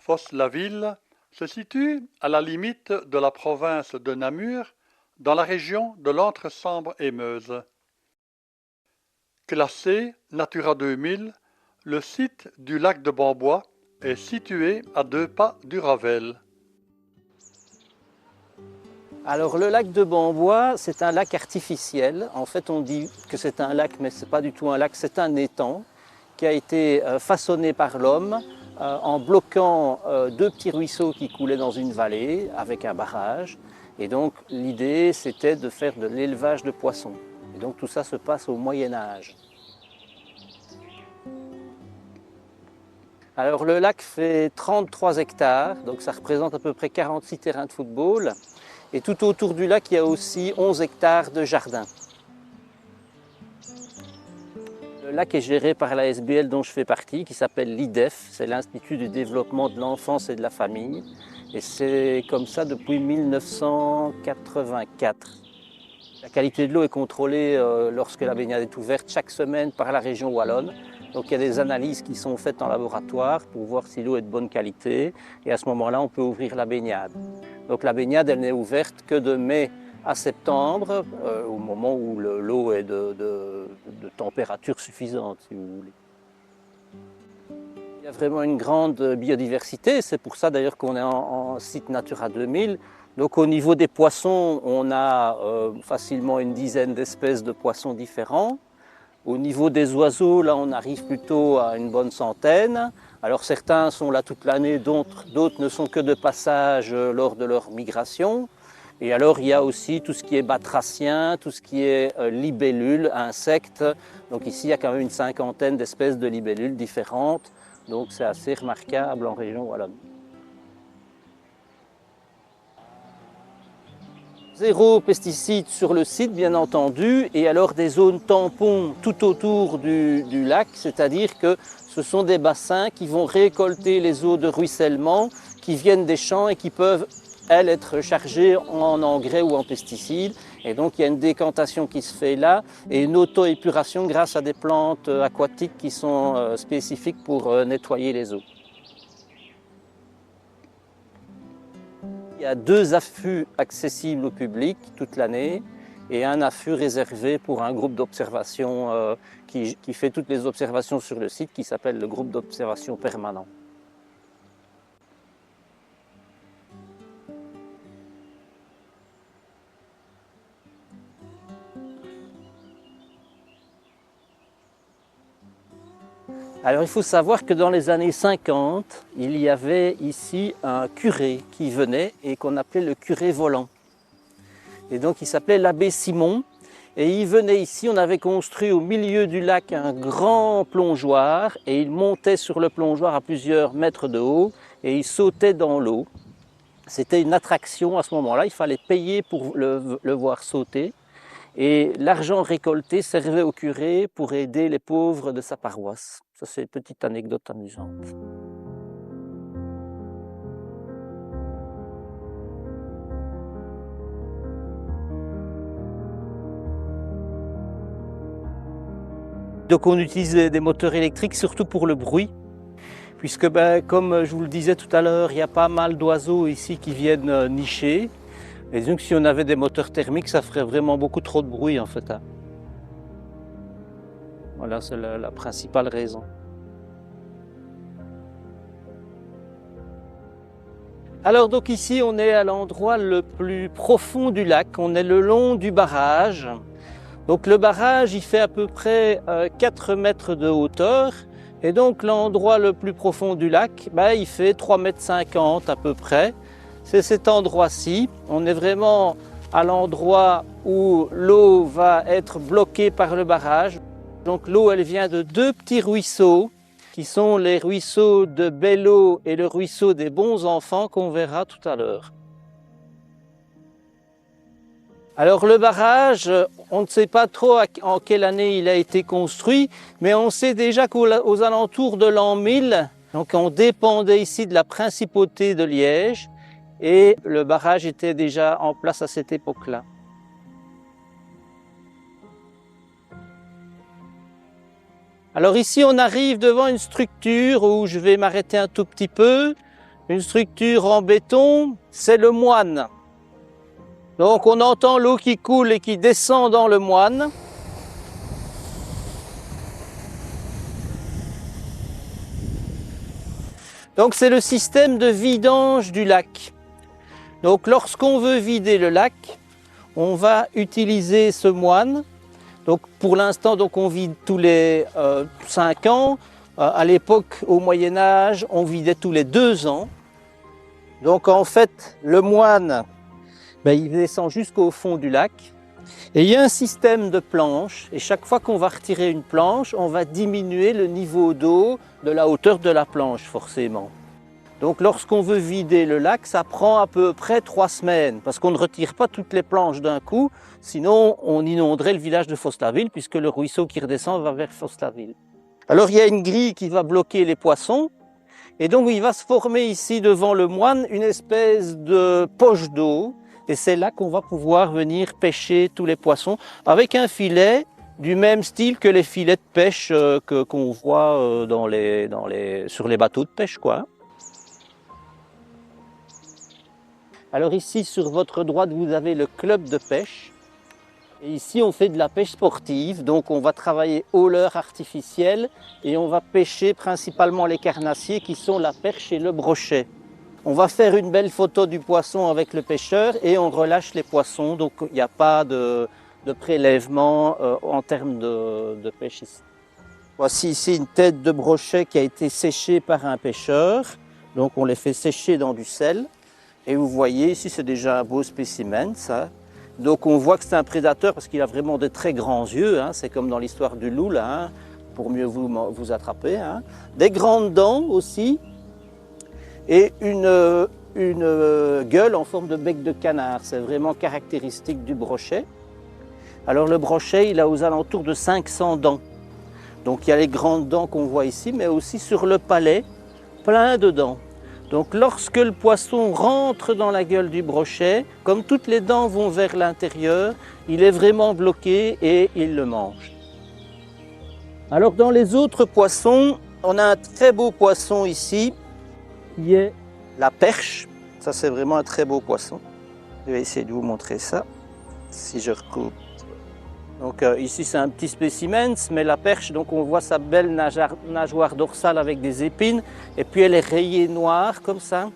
Fosse-la-Ville se situe à la limite de la province de Namur, dans la région de l'Entre-Sambre-et-Meuse. Classé Natura 2000, le site du lac de Bambois est situé à 2 pas du Ravel. Alors le lac de Bambois, c'est un lac artificiel. En fait, on dit que c'est un lac, mais ce n'est pas du tout un lac, c'est un étang qui a été façonné par l'homme en bloquant 2 petits ruisseaux qui coulaient dans une vallée avec un barrage. Et donc l'idée, c'était de faire de l'élevage de poissons. Et donc tout ça se passe au Moyen-Âge. Alors le lac fait 33 hectares, donc ça représente à peu près 46 terrains de football. Et tout autour du lac, il y a aussi 11 hectares de jardin. Le lac est géré par la SBL dont je fais partie, qui s'appelle l'IDEF, c'est l'Institut du développement de l'enfance et de la famille. Et c'est comme ça depuis 1984. La qualité de l'eau est contrôlée lorsque la baignade est ouverte chaque semaine par la région wallonne. Donc il y a des analyses qui sont faites en laboratoire pour voir si l'eau est de bonne qualité. Et à ce moment-là, on peut ouvrir la baignade. Donc la baignade, elle n'est ouverte que de mai à septembre, au moment où l'eau est de température suffisante, si vous voulez. Il y a vraiment une grande biodiversité, c'est pour ça d'ailleurs qu'on est en site Natura 2000. Donc au niveau des poissons, on a facilement une dizaine d'espèces de poissons différents. Au niveau des oiseaux, là on arrive plutôt à une bonne centaine. Alors certains sont là toute l'année, d'autres ne sont que de passage lors de leur migration. Et alors il y a aussi tout ce qui est batracien, tout ce qui est libellules, insectes. Donc ici il y a quand même une cinquantaine d'espèces de libellules différentes. Donc c'est assez remarquable en région wallonne. Zéro pesticide sur le site, bien entendu, et alors des zones tampons tout autour du lac, c'est-à-dire que ce sont des bassins qui vont récolter les eaux de ruissellement qui viennent des champs et qui peuvent, elles, être chargées en engrais ou en pesticides. Et donc il y a une décantation qui se fait là et une auto-épuration grâce à des plantes aquatiques qui sont spécifiques pour nettoyer les eaux. Il y a 2 affûts accessibles au public toute l'année et un affût réservé pour un groupe d'observation qui fait toutes les observations sur le site, qui s'appelle le groupe d'observation permanent. Alors il faut savoir que dans les années 50, il y avait ici un curé qui venait et qu'on appelait le curé volant. Et donc il s'appelait l'abbé Simon et il venait ici, on avait construit au milieu du lac un grand plongeoir et il montait sur le plongeoir à plusieurs mètres de haut et il sautait dans l'eau. C'était une attraction à ce moment-là, il fallait payer pour le voir sauter. Et l'argent récolté servait au curé pour aider les pauvres de sa paroisse. Ça, c'est une petite anecdote amusante. Donc on utilise des moteurs électriques surtout pour le bruit, puisque comme je vous le disais tout à l'heure, il y a pas mal d'oiseaux ici qui viennent nicher. Et donc si on avait des moteurs thermiques, ça ferait vraiment beaucoup trop de bruit en fait. Voilà, c'est la principale raison. Alors donc ici on est à l'endroit le plus profond du lac, on est le long du barrage. Donc le barrage il fait à peu près 4 mètres de hauteur et donc l'endroit le plus profond du lac, il fait 3,50 mètres à peu près. C'est cet endroit-ci, on est vraiment à l'endroit où l'eau va être bloquée par le barrage. Donc l'eau elle vient de 2 petits ruisseaux qui sont les ruisseaux de Belleau et le ruisseau des bons enfants qu'on verra tout à l'heure. Alors le barrage, on ne sait pas trop en quelle année il a été construit, mais on sait déjà qu'aux alentours de l'an 1000, donc on dépendait ici de la principauté de Liège et le barrage était déjà en place à cette époque-là. Alors ici on arrive devant une structure où je vais m'arrêter un tout petit peu. Une structure en béton, c'est le moine. Donc on entend l'eau qui coule et qui descend dans le moine. Donc c'est le système de vidange du lac. Donc lorsqu'on veut vider le lac, on va utiliser ce moine. Donc pour l'instant, on vide tous les 5 ans. À l'époque, au Moyen-Âge, on vidait tous les 2 ans. Donc en fait, le moine, il descend jusqu'au fond du lac. Et il y a un système de planches. Et chaque fois qu'on va retirer une planche, on va diminuer le niveau d'eau de la hauteur de la planche, forcément. Donc lorsqu'on veut vider le lac, ça prend à peu près 3 semaines, parce qu'on ne retire pas toutes les planches d'un coup, sinon on inonderait le village de Fos-la-Ville, puisque le ruisseau qui redescend va vers Fos-la-Ville. Alors il y a une grille qui va bloquer les poissons, et donc il va se former ici devant le moine une espèce de poche d'eau, et c'est là qu'on va pouvoir venir pêcher tous les poissons, avec un filet du même style que les filets de pêche qu'on voit sur les bateaux de pêche, quoi. Alors ici, sur votre droite, vous avez le club de pêche. Et ici, on fait de la pêche sportive. Donc, on va travailler au leurre artificiel et on va pêcher principalement les carnassiers qui sont la perche et le brochet. On va faire une belle photo du poisson avec le pêcheur et on relâche les poissons. Donc, il n'y a pas de prélèvement en termes de pêche ici. Voici ici une tête de brochet qui a été séchée par un pêcheur. Donc, on les fait sécher dans du sel. Et vous voyez, ici c'est déjà un beau spécimen, ça. Donc on voit que c'est un prédateur parce qu'il a vraiment de très grands yeux, hein. C'est comme dans l'histoire du loup, là, hein, pour mieux vous attraper. Hein. Des grandes dents aussi, et une gueule en forme de bec de canard. C'est vraiment caractéristique du brochet. Alors le brochet, il a aux alentours de 500 dents. Donc il y a les grandes dents qu'on voit ici, mais aussi sur le palais, plein de dents. Donc lorsque le poisson rentre dans la gueule du brochet, comme toutes les dents vont vers l'intérieur, il est vraiment bloqué et il le mange. Alors dans les autres poissons, on a un très beau poisson ici, qui est la perche. Ça c'est vraiment un très beau poisson. Je vais essayer de vous montrer ça, si je recoupe. Donc ici c'est un petit spécimen, mais la perche, donc on voit sa belle nageoire dorsale avec des épines, et puis elle est rayée noire comme ça,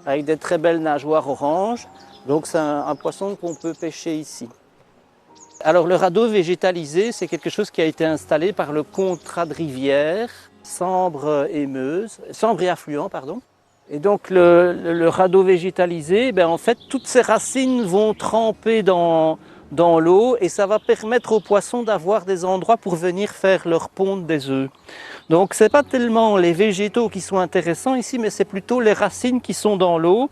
avec des très belles nageoires oranges. Donc c'est un poisson qu'on peut pêcher ici. Alors le radeau végétalisé, c'est quelque chose qui a été installé par le contrat de rivière, Sambre et Affluent, pardon. Et donc le radeau végétalisé, en fait toutes ses racines vont tremper dans l'eau et ça va permettre aux poissons d'avoir des endroits pour venir faire leur ponte des œufs. Donc ce n'est pas tellement les végétaux qui sont intéressants ici, mais c'est plutôt les racines qui sont dans l'eau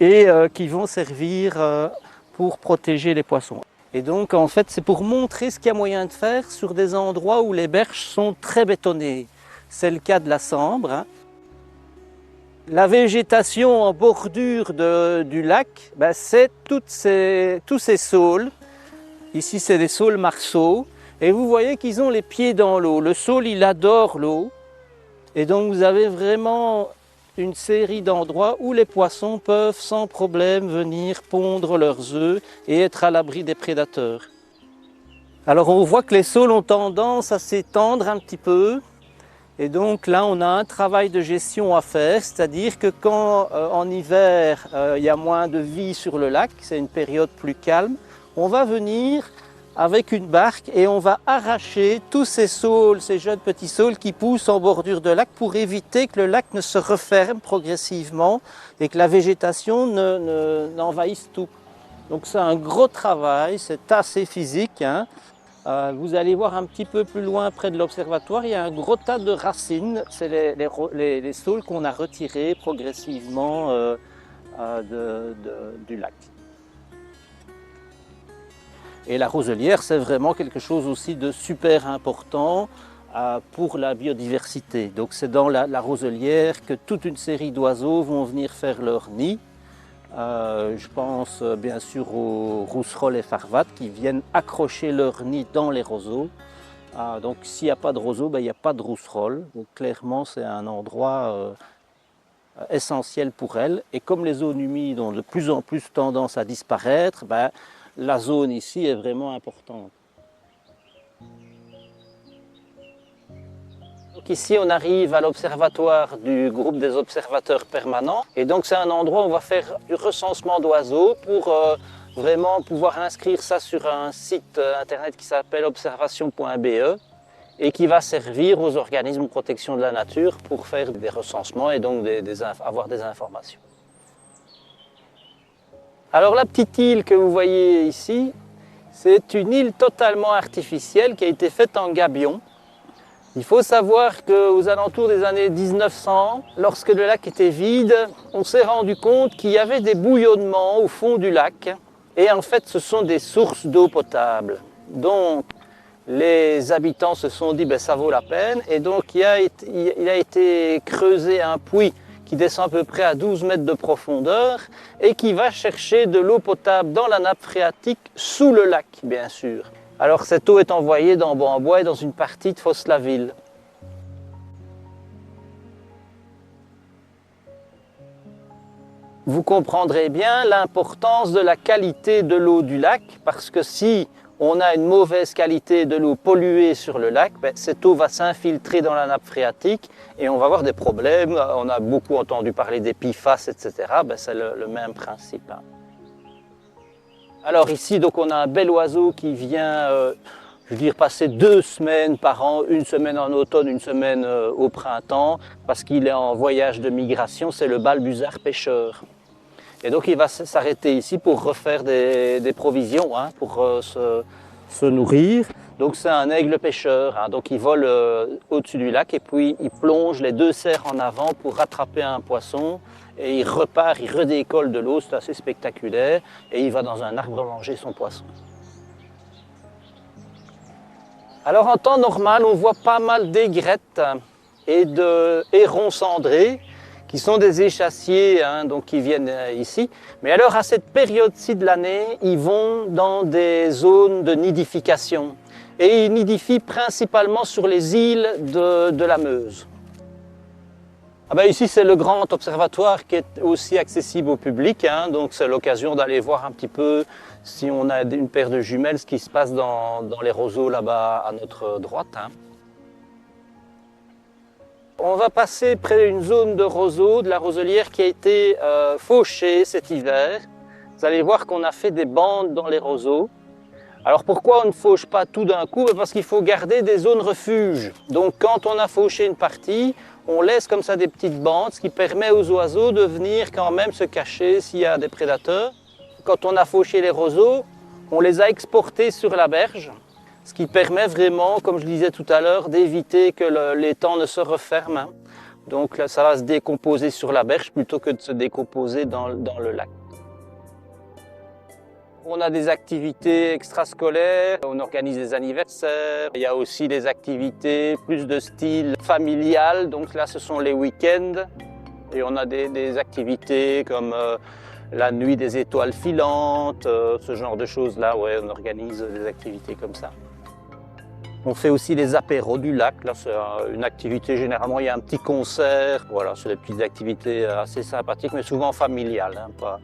et qui vont servir pour protéger les poissons. Et donc en fait c'est pour montrer ce qu'il y a moyen de faire sur des endroits où les berges sont très bétonnées. C'est le cas de la Sambre. Hein. La végétation en bordure du lac, c'est tous ces saules. Ici, c'est des saules marceaux. Et vous voyez qu'ils ont les pieds dans l'eau. Le saule, il adore l'eau. Et donc, vous avez vraiment une série d'endroits où les poissons peuvent sans problème venir pondre leurs œufs et être à l'abri des prédateurs. Alors, on voit que les saules ont tendance à s'étendre un petit peu. Et donc là, on a un travail de gestion à faire, c'est-à-dire que quand en hiver, il y a moins de vie sur le lac, c'est une période plus calme, on va venir avec une barque et on va arracher tous ces saules, ces jeunes petits saules qui poussent en bordure de lac pour éviter que le lac ne se referme progressivement et que la végétation n'envahisse tout. Donc c'est un gros travail, c'est assez physique. Hein. Vous allez voir un petit peu plus loin près de l'observatoire, il y a un gros tas de racines, c'est les saules qu'on a retirés progressivement du lac. Et la roselière, c'est vraiment quelque chose aussi de super important pour la biodiversité. Donc c'est dans la roselière que toute une série d'oiseaux vont venir faire leur nid. Je pense bien sûr aux rousserolles et farvates qui viennent accrocher leur nid dans les roseaux. Donc s'il n'y a pas de roseaux, il n'y a pas de rousserolles. Donc clairement c'est un endroit essentielle pour elles. Et comme les zones humides ont de plus en plus tendance à disparaître, ben, la zone ici est vraiment importante. Donc ici, on arrive à l'observatoire du groupe des observateurs permanents. Et donc, c'est un endroit où on va faire du recensement d'oiseaux pour vraiment pouvoir inscrire ça sur un site internet qui s'appelle observation.be et qui va servir aux organismes de protection de la nature pour faire des recensements et donc avoir des informations. Alors, la petite île que vous voyez ici, c'est une île totalement artificielle qui a été faite en gabion. Il faut savoir qu'aux alentours des années 1900, lorsque le lac était vide, on s'est rendu compte qu'il y avait des bouillonnements au fond du lac. Et en fait, ce sont des sources d'eau potable. Donc, les habitants se sont dit, ben, ça vaut la peine. Et donc, il a été creusé un puits qui descend à peu près à 12 mètres de profondeur et qui va chercher de l'eau potable dans la nappe phréatique sous le lac, bien sûr. Alors cette eau est envoyée dans Bambois et dans une partie de Fosse-la-Ville. Vous comprendrez bien l'importance de la qualité de l'eau du lac, parce que si on a une mauvaise qualité de l'eau polluée sur le lac, ben, cette eau va s'infiltrer dans la nappe phréatique et on va avoir des problèmes. On a beaucoup entendu parler des PFAS, etc. Ben, c'est le même principe. Alors ici, donc, on a un bel oiseau qui vient, je veux dire, passer 2 semaines par an, une semaine en automne, une semaine au printemps, parce qu'il est en voyage de migration, c'est le balbuzard pêcheur. Et donc il va s'arrêter ici pour refaire des provisions, hein, pour se nourrir. Donc c'est un aigle pêcheur, hein, donc il vole au-dessus du lac et puis il plonge les 2 serres en avant pour rattraper un poisson. Et il repart, il redécolle de l'eau, c'est assez spectaculaire, et il va dans un arbre manger son poisson. Alors en temps normal, on voit pas mal d'aigrettes et de hérons cendrés, qui sont des échassiers, hein, donc qui viennent ici. Mais alors à cette période-ci de l'année, ils vont dans des zones de nidification. Et ils nidifient principalement sur les îles de la Meuse. Ah ben ici, c'est le grand observatoire qui est aussi accessible au public, hein, donc c'est l'occasion d'aller voir un petit peu si on a une paire de jumelles, ce qui se passe dans les roseaux là-bas à notre droite. Hein. On va passer près d'une zone de roseaux, de la roselière qui a été fauchée cet hiver. Vous allez voir qu'on a fait des bandes dans les roseaux. Alors pourquoi on ne fauche pas tout d'un coup? Parce qu'il faut garder des zones refuges. Donc quand on a fauché une partie, on laisse comme ça des petites bandes, ce qui permet aux oiseaux de venir quand même se cacher s'il y a des prédateurs. Quand on a fauché les roseaux, on les a exportés sur la berge, ce qui permet vraiment, comme je disais tout à l'heure, d'éviter que l'étang ne se referme. Hein. Donc là, ça va se décomposer sur la berge plutôt que de se décomposer dans le lac. On a des activités extrascolaires, on organise des anniversaires, il y a aussi des activités plus de style familial, donc là ce sont les week-ends. Et on a des activités comme la nuit des étoiles filantes, ce genre de choses-là, ouais, on organise des activités comme ça. On fait aussi les apéros du lac, là c'est une activité, généralement il y a un petit concert, voilà, c'est des petites activités assez sympathiques mais souvent familiales, hein, pas